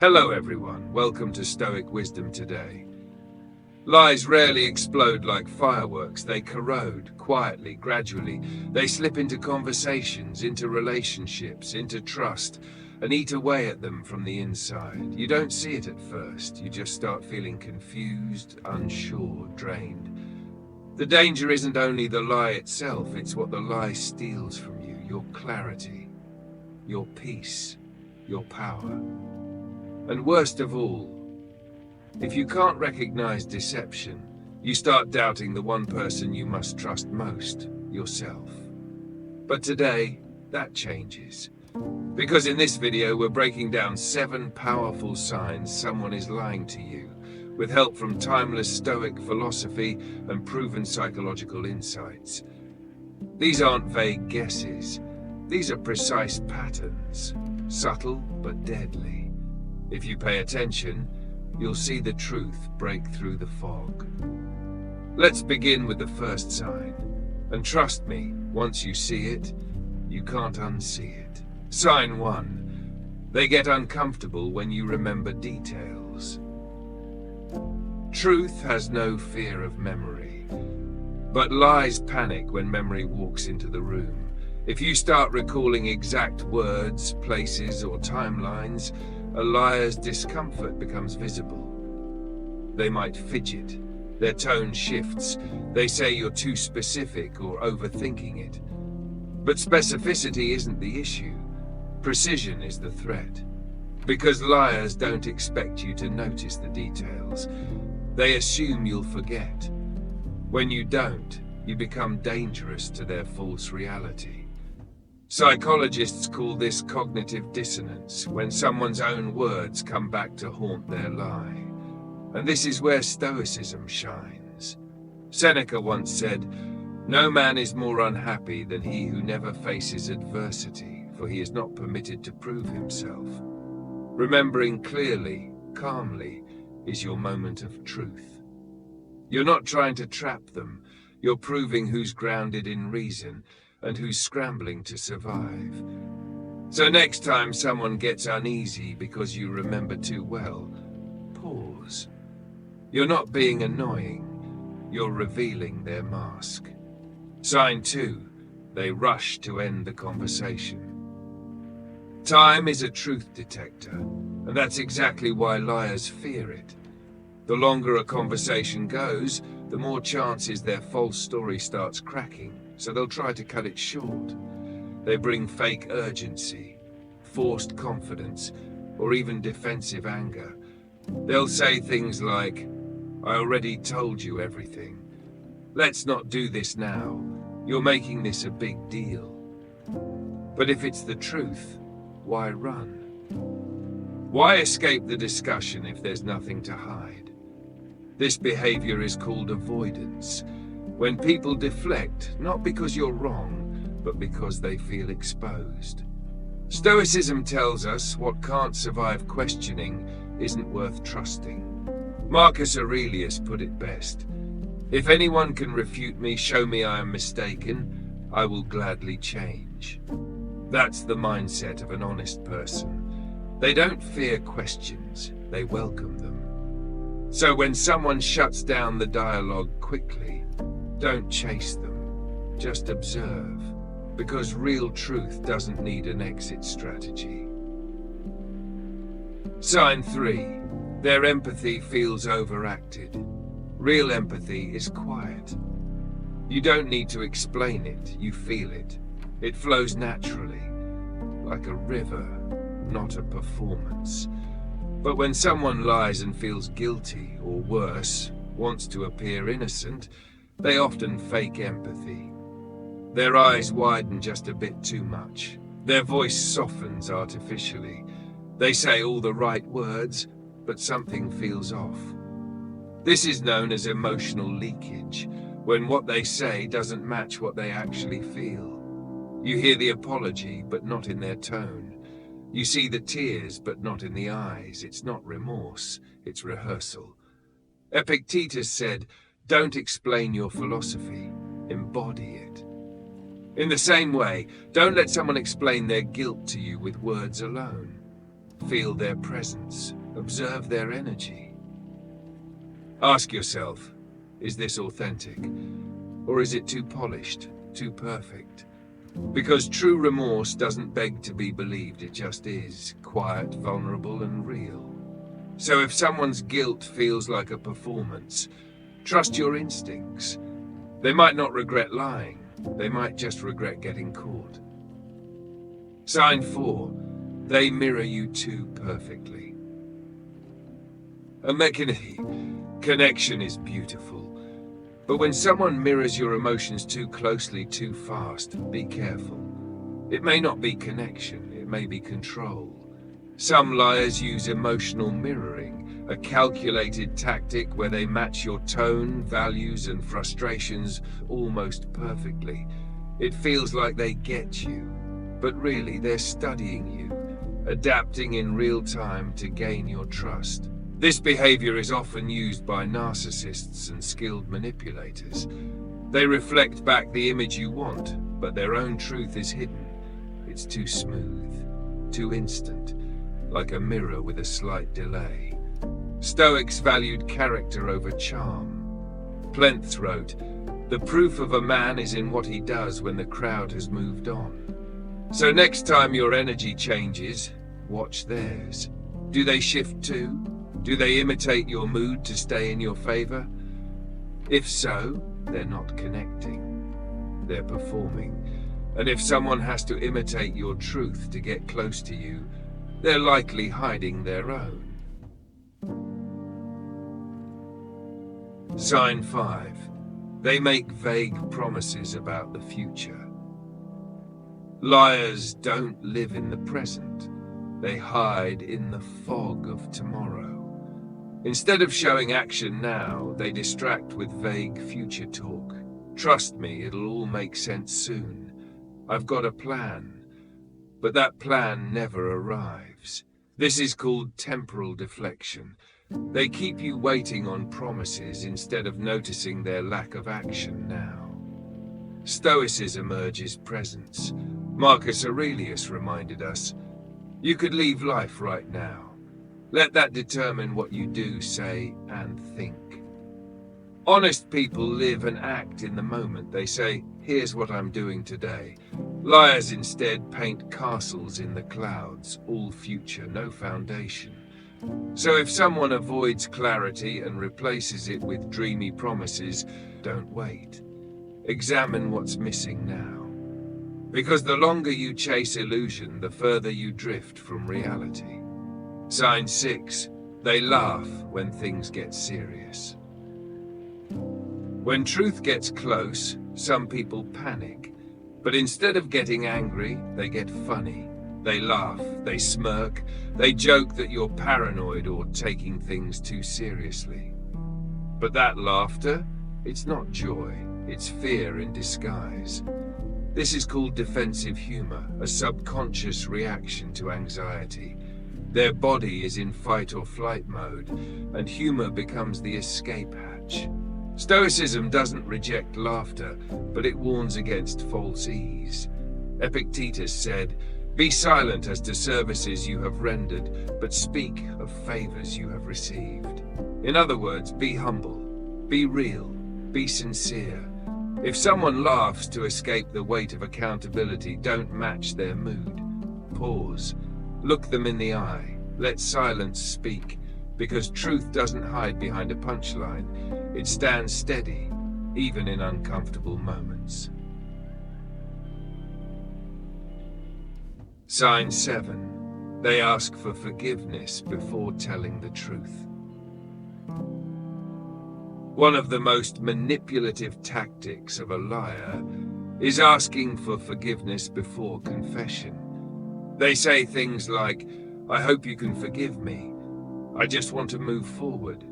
Hello everyone, welcome to Stoic Wisdom today. Lies rarely explode like fireworks, they corrode quietly, gradually. They slip into conversations, into relationships, into trust, and eat away at them from the inside. You don't see it at first, you just start feeling confused, unsure, drained. The danger isn't only the lie itself, it's what the lie steals from you, your clarity, your peace, your power. And worst of all, if you can't recognize deception, you start doubting the one person you must trust most, yourself. But today, that changes. Because in this video, we're breaking down 7 powerful signs someone is lying to you, with help from timeless Stoic philosophy and proven psychological insights. These aren't vague guesses. These are precise patterns, subtle but deadly. If you pay attention, you'll see the truth break through the fog. Let's begin with the first sign. And trust me, once you see it, you can't unsee it. Sign 1. They get uncomfortable when you remember details. Truth has no fear of memory, but lies panic when memory walks into the room. If you start recalling exact words, places, or timelines, a liar's discomfort becomes visible. They might fidget, their tone shifts, they say you're too specific or overthinking it. But specificity isn't the issue, precision is the threat. Because liars don't expect you to notice the details. They assume you'll forget. When you don't, you become dangerous to their false reality. Psychologists call this cognitive dissonance, when someone's own words come back to haunt their lie. And this is where Stoicism shines. Seneca once said, "No man is more unhappy than he who never faces adversity, for he is not permitted to prove himself." Remembering clearly, calmly, is your moment of truth. You're not trying to trap them, you're proving who's grounded in reason, and who's scrambling to survive. So next time someone gets uneasy because you remember too well, pause. You're not being annoying, you're revealing their mask. Sign 2. They rush to end the conversation. Time is a truth detector, and that's exactly why liars fear it. The longer a conversation goes, the more chances their false story starts cracking, so they'll try to cut it short. They bring fake urgency, forced confidence, or even defensive anger. They'll say things like, "I already told you everything. Let's not do this now. You're making this a big deal." But if it's the truth, why run? Why escape the discussion if there's nothing to hide? This behavior is called avoidance. When people deflect, not because you're wrong, but because they feel exposed. Stoicism tells us what can't survive questioning isn't worth trusting. Marcus Aurelius put it best. "If anyone can refute me, show me I am mistaken, I will gladly change." That's the mindset of an honest person. They don't fear questions, they welcome them. So when someone shuts down the dialogue quickly, don't chase them, just observe, because real truth doesn't need an exit strategy. Sign 3. Their empathy feels overacted. Real empathy is quiet. You don't need to explain it, you feel it. It flows naturally, like a river, not a performance. But when someone lies and feels guilty, or worse, wants to appear innocent, they often fake empathy. Their eyes widen just a bit too much. Their voice softens artificially. They say all the right words, but something feels off. This is known as emotional leakage, when what they say doesn't match what they actually feel. You hear the apology, but not in their tone. You see the tears, but not in the eyes. It's not remorse, it's rehearsal. Epictetus said, "Don't explain your philosophy, embody it." In the same way, don't let someone explain their guilt to you with words alone. feel their presence, observe their energy. Ask yourself, is this authentic? Or is it too polished, too perfect? Because true remorse doesn't beg to be believed, it just is, quiet, vulnerable, and real. So if someone's guilt feels like a performance, trust your instincts. They might not regret lying, they might just regret getting caught. Sign 4. They mirror you too perfectly. A connection is beautiful. But when someone mirrors your emotions too closely, too fast, be careful. It may not be connection, it may be control. Some liars use emotional mirroring, a calculated tactic where they match your tone, values, and frustrations almost perfectly. It feels like they get you, but really they're studying you, adapting in real time to gain your trust. This behavior is often used by narcissists and skilled manipulators. They reflect back the image you want, but their own truth is hidden. It's too smooth, too instant, like a mirror with a slight delay. Stoics valued character over charm. Plenth wrote, "The proof of a man is in what he does when the crowd has moved on." So next time your energy changes, watch theirs. Do they shift too? Do they imitate your mood to stay in your favor? If so, they're not connecting. They're performing. And if someone has to imitate your truth to get close to you, they're likely hiding their own. Sign 5. They make vague promises about the future. Liars don't live in the present. They hide in the fog of tomorrow. Instead of showing action now, they distract with vague future talk. Trust me, it'll all make sense soon. I've got a plan. But that plan never arrives. This is called temporal deflection. They keep you waiting on promises instead of noticing their lack of action now. Stoicism urges presence. Marcus Aurelius reminded us, you could leave life right now. Let that determine what you do, say, and think. Honest people live and act in the moment. They say, here's what I'm doing today. Liars instead paint castles in the clouds, all future, no foundation. So if someone avoids clarity and replaces it with dreamy promises, don't wait. Examine what's missing now. Because the longer you chase illusion, the further you drift from reality. Sign 6. They laugh when things get serious. When truth gets close, some people panic. But instead of getting angry, they get funny. They laugh, they smirk, they joke that you're paranoid or taking things too seriously. But that laughter, it's not joy, it's fear in disguise. This is called defensive humor, a subconscious reaction to anxiety. Their body is in fight or flight mode, and humor becomes the escape hatch. Stoicism doesn't reject laughter, but it warns against false ease. Epictetus said, "Be silent as to services you have rendered, but speak of favors you have received." In other words, be humble, be real, be sincere. If someone laughs to escape the weight of accountability, don't match their mood. Pause. Look them in the eye. Let silence speak, because truth doesn't hide behind a punchline. It stands steady, even in uncomfortable moments. Sign 7. They ask for forgiveness before telling the truth. One of the most manipulative tactics of a liar is asking for forgiveness before confession. They say things like, "I hope you can forgive me. I just want to move forward."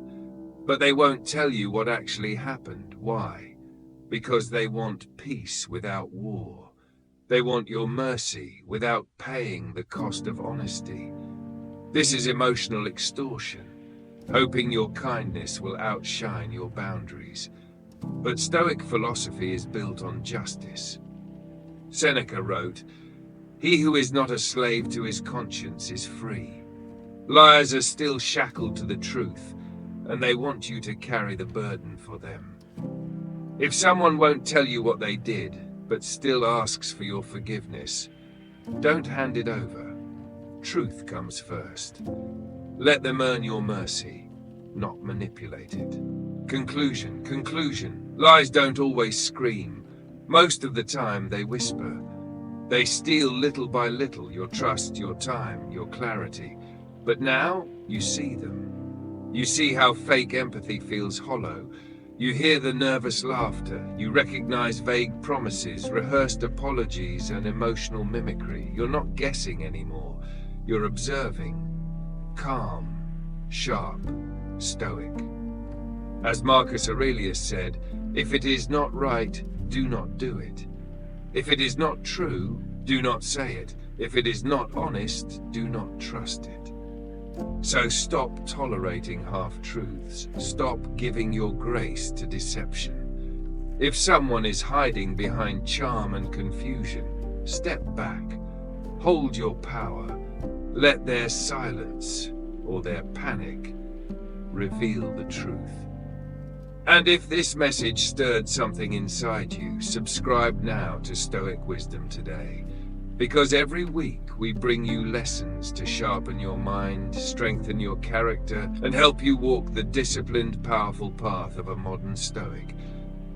But they won't tell you what actually happened. Why? Because they want peace without war. They want your mercy without paying the cost of honesty. This is emotional extortion, hoping your kindness will outshine your boundaries. But Stoic philosophy is built on justice. Seneca wrote, "He who is not a slave to his conscience is free." Liars are still shackled to the truth, and they want you to carry the burden for them. If someone won't tell you what they did, but still asks for your forgiveness, don't hand it over. Truth comes first. Let them earn your mercy, not manipulate it. Conclusion. Lies don't always scream. Most of the time they whisper. They steal little by little your trust, your time, your clarity. But now you see them. You see how fake empathy feels hollow. You hear the nervous laughter. You recognize vague promises, rehearsed apologies, and emotional mimicry. You're not guessing anymore. You're observing. Calm, sharp, stoic. As Marcus Aurelius said, if it is not right, do not do it. If it is not true, do not say it. If it is not honest, do not trust it. So stop tolerating half-truths. Stop giving your grace to deception. If someone is hiding behind charm and confusion, step back. Hold your power. Let their silence or their panic reveal the truth. And if this message stirred something inside you, subscribe now to Stoic Wisdom Today. Because every week we bring you lessons to sharpen your mind, strengthen your character, and help you walk the disciplined, powerful path of a modern Stoic.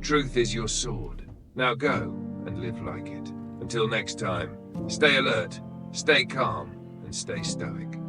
Truth is your sword. Now go and live like it. Until next time, stay alert, stay calm, and stay stoic.